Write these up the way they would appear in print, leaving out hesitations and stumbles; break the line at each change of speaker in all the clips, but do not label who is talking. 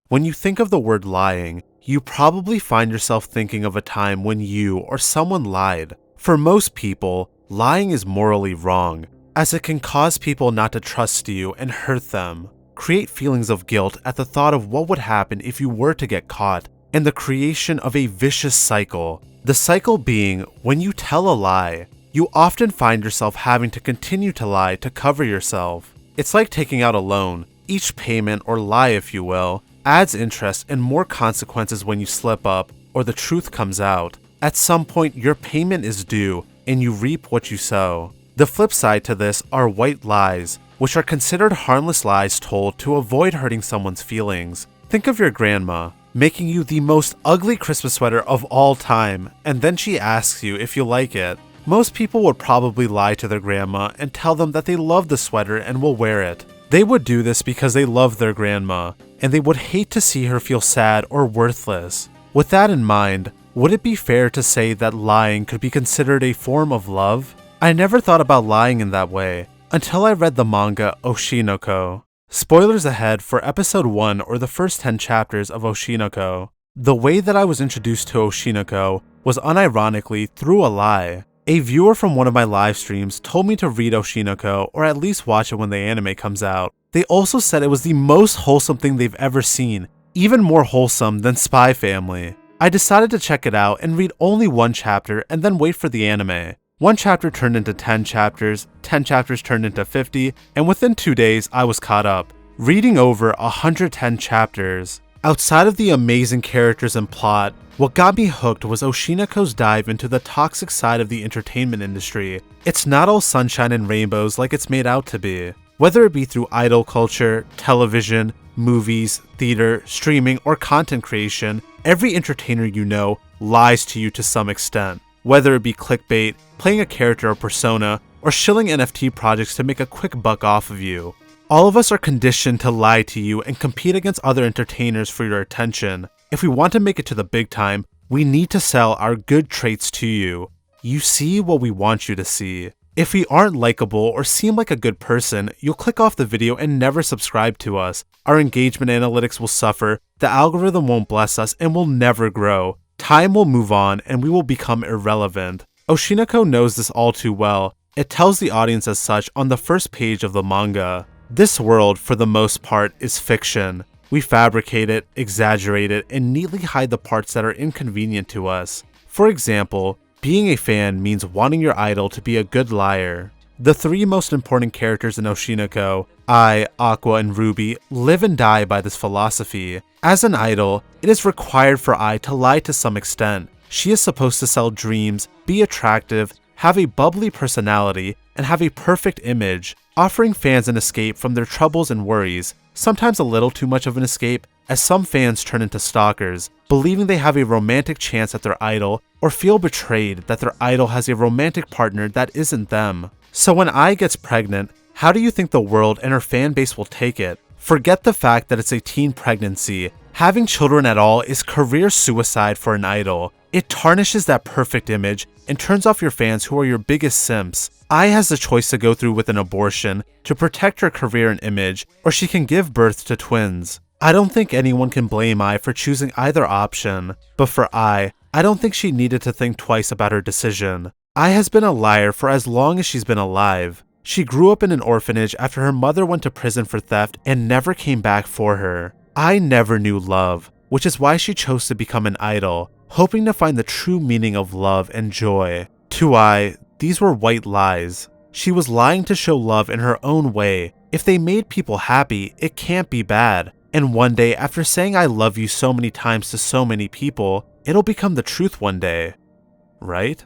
When you think of the word lying, you probably find yourself thinking of a time when you or someone lied. For most people, lying is morally wrong, as it can cause people not to trust you and hurt them, create feelings of guilt at the thought of what would happen if you were to get caught, and the creation of a vicious cycle. The cycle being, when you tell a lie, you often find yourself having to continue to lie to cover yourself. It's like taking out a loan. Each payment, or lie if you will, adds interest and more consequences when you slip up or the truth comes out. At some point, your payment is due and you reap what you sow. The flip side to this are white lies, which are considered harmless lies told to avoid hurting someone's feelings. Think of your grandma making you the most ugly Christmas sweater of all time, and then she asks you if you like it. Most people would probably lie to their grandma and tell them that they love the sweater and will wear it. They would do this because they love their grandma, and they would hate to see her feel sad or worthless. With that in mind, would it be fair to say that lying could be considered a form of love? I never thought about lying in that way, until I read the manga Oshi No Ko. Spoilers ahead for episode 1 or the first 10 chapters of Oshi No Ko. The way that I was introduced to Oshi No Ko was unironically through a lie. A viewer from one of my live streams told me to read Oshi No Ko or at least watch it when the anime comes out. They also said it was the most wholesome thing they've ever seen, even more wholesome than Spy Family. I decided to check it out and read only one chapter and then wait for the anime. One chapter turned into 10 chapters, 10 chapters turned into 50, and within 2 days I was caught up, reading over 110 chapters. Outside of the amazing characters and plot, what got me hooked was Oshi No Ko's dive into the toxic side of the entertainment industry. It's not all sunshine and rainbows like it's made out to be. Whether it be through idol culture, television, movies, theater, streaming, or content creation, every entertainer you know lies to you to some extent. Whether it be clickbait, playing a character or persona, or shilling NFT projects to make a quick buck off of you. All of us are conditioned to lie to you and compete against other entertainers for your attention. If we want to make it to the big time, we need to sell our good traits to you. You see what we want you to see. If we aren't likable or seem like a good person, you'll click off the video and never subscribe to us. Our engagement analytics will suffer, the algorithm won't bless us, and we'll never grow. Time will move on and we will become irrelevant. Oshi No Ko knows this all too well. It tells the audience as such on the first page of the manga. This world, for the most part, is fiction. We fabricate it, exaggerate it, and neatly hide the parts that are inconvenient to us. For example, being a fan means wanting your idol to be a good liar. The three most important characters in Oshi No Ko, Ai, Aqua, and Ruby, live and die by this philosophy. As an idol, it is required for Ai to lie to some extent. She is supposed to sell dreams, be attractive, have a bubbly personality, and have a perfect image, offering fans an escape from their troubles and worries, sometimes a little too much of an escape, as some fans turn into stalkers, believing they have a romantic chance at their idol, or feel betrayed that their idol has a romantic partner that isn't them. So when Ai gets pregnant, how do you think the world and her fan base will take it? Forget the fact that it's a teen pregnancy. Having children at all is career suicide for an idol. It tarnishes that perfect image and turns off your fans who are your biggest simps. Ai has the choice to go through with an abortion to protect her career and image, or she can give birth to twins. I don't think anyone can blame Ai for choosing either option, but for Ai, I don't think she needed to think twice about her decision. Ai has been a liar for as long as she's been alive. She grew up in an orphanage after her mother went to prison for theft and never came back for her. Ai never knew love, which is why she chose to become an idol, hoping to find the true meaning of love and joy. To Ai, these were white lies. She was lying to show love in her own way. If they made people happy, it can't be bad. And one day, after saying I love you so many times to so many people, it'll become the truth one day. Right?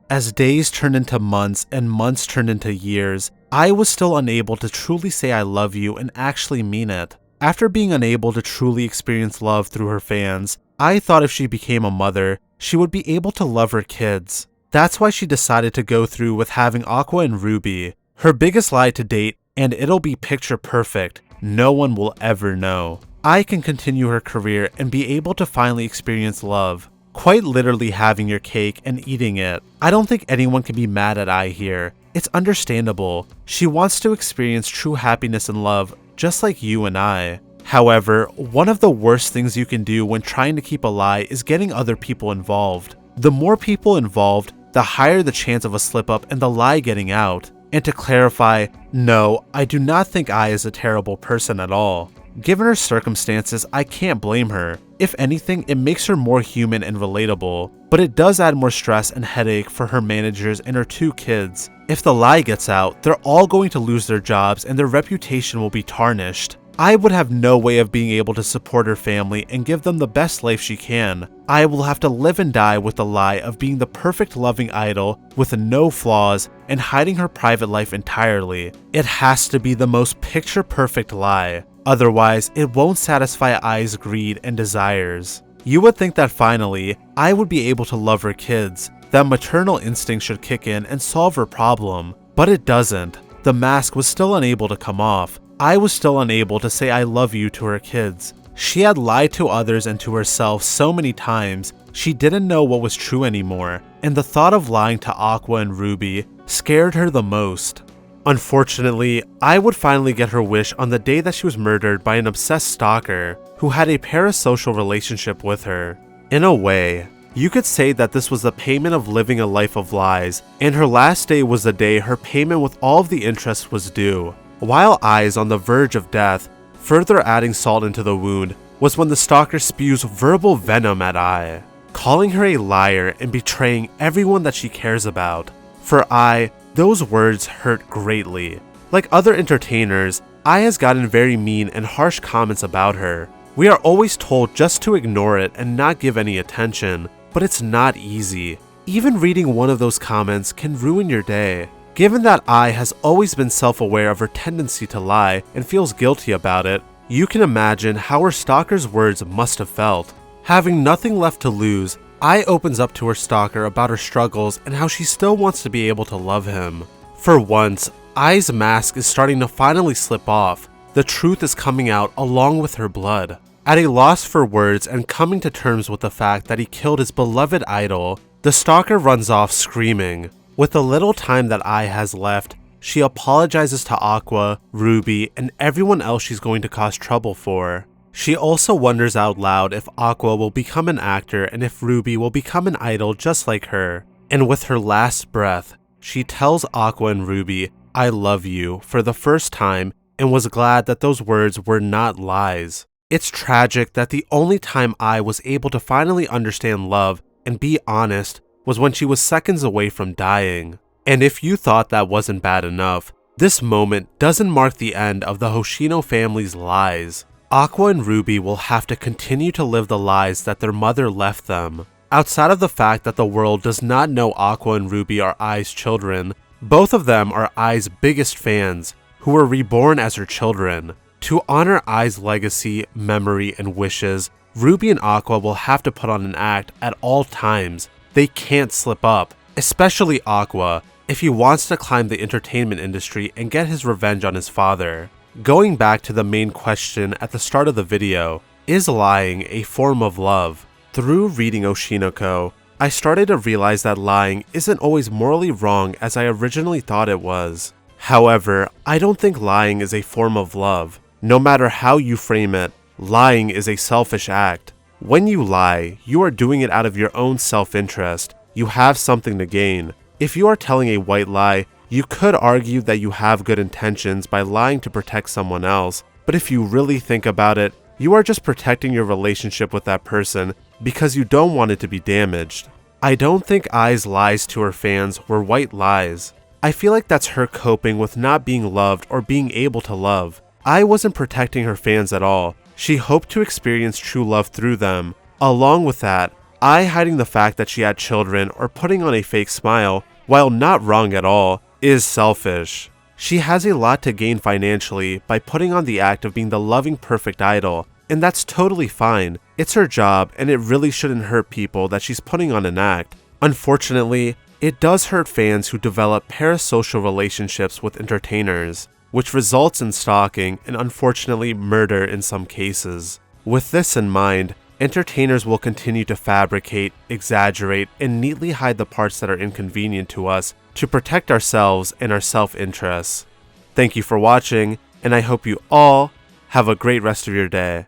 As days turned into months and months turned into years, I was still unable to truly say I love you and actually mean it. After being unable to truly experience love through her fans, I thought if she became a mother, she would be able to love her kids. That's why she decided to go through with having Aqua and Ruby. Her biggest lie to date, and it'll be picture perfect. No one will ever know. I can continue her career and be able to finally experience love. Quite literally having your cake and eating it. I don't think anyone can be mad at Ai here. It's understandable. She wants to experience true happiness and love, just like you and I. However, one of the worst things you can do when trying to keep a lie is getting other people involved. The more people involved, the higher the chance of a slip-up and the lie getting out. And to clarify, no, I do not think I is a terrible person at all. Given her circumstances, I can't blame her. If anything, it makes her more human and relatable, but it does add more stress and headache for her managers and her 2 kids. If the lie gets out, they're all going to lose their jobs and their reputation will be tarnished. I would have no way of being able to support her family and give them the best life she can. I will have to live and die with the lie of being the perfect loving idol with no flaws and hiding her private life entirely. It has to be the most picture-perfect lie. Otherwise, it won't satisfy Ai's greed and desires. You would think that finally, Ai would be able to love her kids, that maternal instinct should kick in and solve her problem. But it doesn't. The mask was still unable to come off. Ai was still unable to say I love you to her kids. She had lied to others and to herself so many times, she didn't know what was true anymore, and the thought of lying to Aqua and Ruby scared her the most. Unfortunately, Ai would finally get her wish on the day that she was murdered by an obsessed stalker who had a parasocial relationship with her. In a way, you could say that this was the payment of living a life of lies, and her last day was the day her payment with all of the interest was due. While Ai is on the verge of death, further adding salt into the wound was when the stalker spews verbal venom at Ai, calling her a liar and betraying everyone that she cares about. For Ai, those words hurt greatly. Like other entertainers, Ai has gotten very mean and harsh comments about her. We are always told just to ignore it and not give any attention, but it's not easy. Even reading one of those comments can ruin your day. Given that Ai has always been self-aware of her tendency to lie and feels guilty about it, you can imagine how her stalker's words must have felt. Having nothing left to lose, Ai opens up to her stalker about her struggles and how she still wants to be able to love him. For once, Ai's mask is starting to finally slip off. The truth is coming out along with her blood. At a loss for words and coming to terms with the fact that he killed his beloved idol, the stalker runs off screaming. With the little time that Ai has left, she apologizes to Aqua, Ruby, and everyone else she's going to cause trouble for. She also wonders out loud if Aqua will become an actor and if Ruby will become an idol just like her. And with her last breath, she tells Aqua and Ruby, I love you, for the first time, and was glad that those words were not lies. It's tragic that the only time Ai was able to finally understand love and be honest was when she was seconds away from dying. And if you thought that wasn't bad enough, this moment doesn't mark the end of the Hoshino family's lies. Aqua and Ruby will have to continue to live the lies that their mother left them. Outside of the fact that the world does not know Aqua and Ruby are Ai's children, both of them are Ai's biggest fans, who were reborn as her children. To honor Ai's legacy, memory, and wishes, Ruby and Aqua will have to put on an act at all times. They can't slip up, especially Aqua, if he wants to climb the entertainment industry and get his revenge on his father. Going back to the main question at the start of the video, is lying a form of love? Through reading Oshi No Ko, I started to realize that lying isn't always morally wrong as I originally thought it was. However, I don't think lying is a form of love. No matter how you frame it, lying is a selfish act. When you lie, you are doing it out of your own self-interest. You have something to gain. If you are telling a white lie, you could argue that you have good intentions by lying to protect someone else, but if you really think about it, you are just protecting your relationship with that person because you don't want it to be damaged. I don't think Ai's lies to her fans were white lies. I feel like that's her coping with not being loved or being able to love. Ai wasn't protecting her fans at all. She hoped to experience true love through them. Along with that, Ai hiding the fact that she had children or putting on a fake smile, while not wrong at all, is selfish. She has a lot to gain financially by putting on the act of being the loving perfect idol, and that's totally fine. It's her job, and it really shouldn't hurt people that she's putting on an act. Unfortunately, it does hurt fans who develop parasocial relationships with entertainers, which results in stalking and unfortunately murder in some cases. With this in mind, entertainers will continue to fabricate, exaggerate, and neatly hide the parts that are inconvenient to us to protect ourselves and our self-interests. Thank you for watching, and I hope you all Have a great rest of your day.